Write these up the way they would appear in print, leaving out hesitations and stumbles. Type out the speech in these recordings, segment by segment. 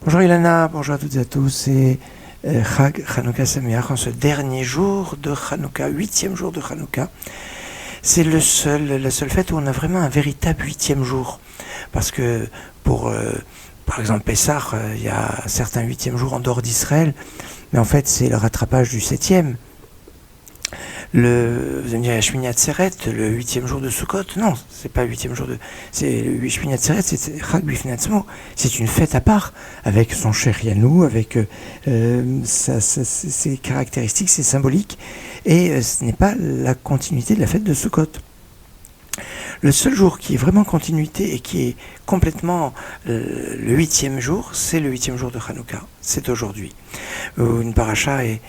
Bonjour Ilana, bonjour à toutes et à tous, c'est Chag Chanukah Sameach, en ce dernier jour de Chanukah, 8e jour de Chanukah. C'est la seule fête où on a vraiment un véritable 8e jour. Parce que pour, par exemple, Pessah, il y a certains 8e jours en dehors d'Israël, mais en fait c'est le rattrapage du 7e. Vous allez me dire, la Shmini Atzeret, le 8e jour de Sukkot, non, c'est pas le 8e jour de... C'est le Shmini Atzeret, c'est Chag Bifnei Atzmo, c'est une fête à part, avec son Shehrianou, avec ses caractéristiques, ses symboliques, et ce n'est pas la continuité de la fête de Sukkot. Le seul jour qui est vraiment continuité et qui est complètement le 8e jour, c'est le 8e jour de Hanouka, c'est aujourd'hui. Une paracha est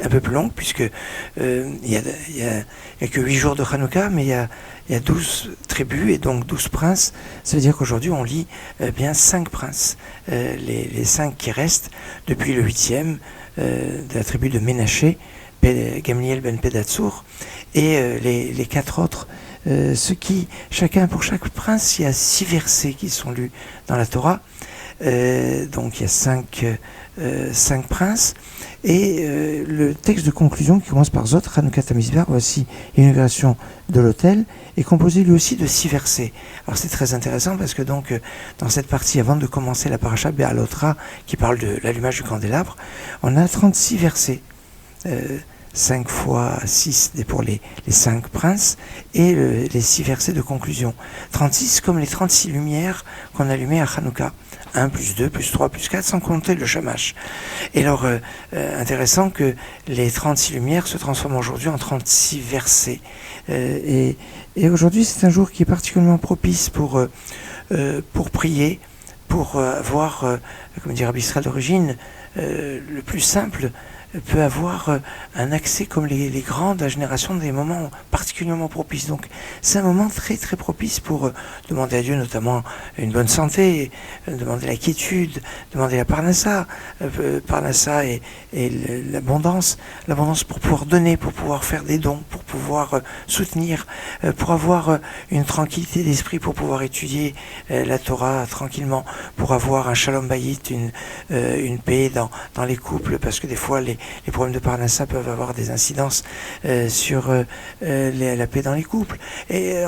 un peu plus longue, puisque il y a que 8 jours de Hanouka, mais il y a 12 tribus et donc 12 princes. Ça veut dire qu'aujourd'hui on lit bien 5 princes, les 5 qui restent depuis le 8e de la tribu de Ménaché, Gamliel ben Pedatsur, et les 4 autres, pour chaque prince, il y a 6 versets qui sont lus dans la Torah. Donc il y a 5 princes, et le texte de conclusion qui commence par Zot, Chanukah Tamizbeach, voici l'inauguration de l'autel, est composé lui aussi de 6 versets. Alors c'est très intéressant parce que donc dans cette partie, avant de commencer la paracha Be'alotra, qui parle de l'allumage du candélabre, on a 36 versets. 5 fois 6 pour les 5 princes, et les 6 versets de conclusion. 36 comme les 36 lumières qu'on allumait à Hanouka. 1, plus 2, plus 3, plus 4, sans compter le shamash. Et alors, intéressant que les 36 lumières se transforment aujourd'hui en 36 versets. Et aujourd'hui, c'est un jour qui est particulièrement propice pour prier, pour avoir, comme dit Rabbi Israël d'origine, le plus simple, peut avoir un accès comme les grands de la génération, des moments particulièrement propices. Donc c'est un moment très très propice pour demander à Dieu notamment une bonne santé, demander la quiétude, demander la parnassa et l'abondance pour pouvoir donner, pour pouvoir faire des dons, pour pouvoir soutenir, pour avoir une tranquillité d'esprit, pour pouvoir étudier la Torah tranquillement, pour avoir un shalom bayit, une paix dans les couples, parce que des fois les problèmes de parnassa peuvent avoir des incidences sur la paix dans les couples, et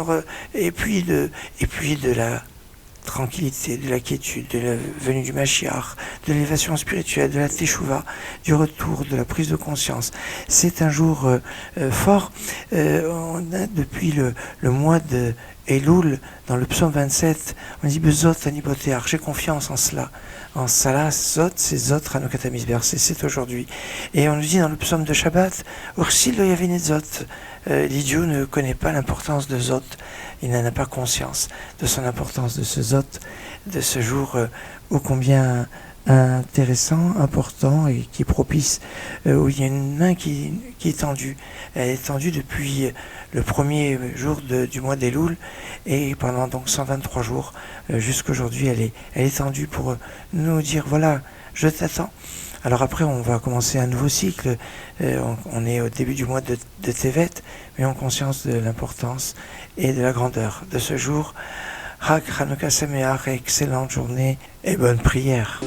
puis de la tranquillité, de la quiétude, de la venue du Mashiach, de l'élévation spirituelle, de la Teshuvah, du retour, de la prise de conscience. C'est un jour fort. On a depuis le mois de Elul, dans le psaume 27, on dit Bezot aniboteach, j'ai confiance en cela. En Salah, Zot, c'est Zot, Chanukah Tamizbeach, c'est aujourd'hui. Et on nous dit dans le psaume de Shabbat, Ursil lo yavinet Zot, l'idiot ne connaît pas l'importance de Zot, il n'en a pas conscience de son importance, de ce Zot, de ce jour ô combien intéressant, important et qui est propice, où il y a une main qui est tendue. Elle est tendue depuis le premier jour du mois d'Elul, et pendant donc 123 jours jusqu'aujourd'hui, elle est tendue pour nous dire voilà, je t'attends. Alors après, on va commencer un nouveau cycle. On est au début du mois de Tevet, mais en conscience de l'importance et de la grandeur de ce jour. Chag Chanukah Sameach, excellente journée et bonne prière.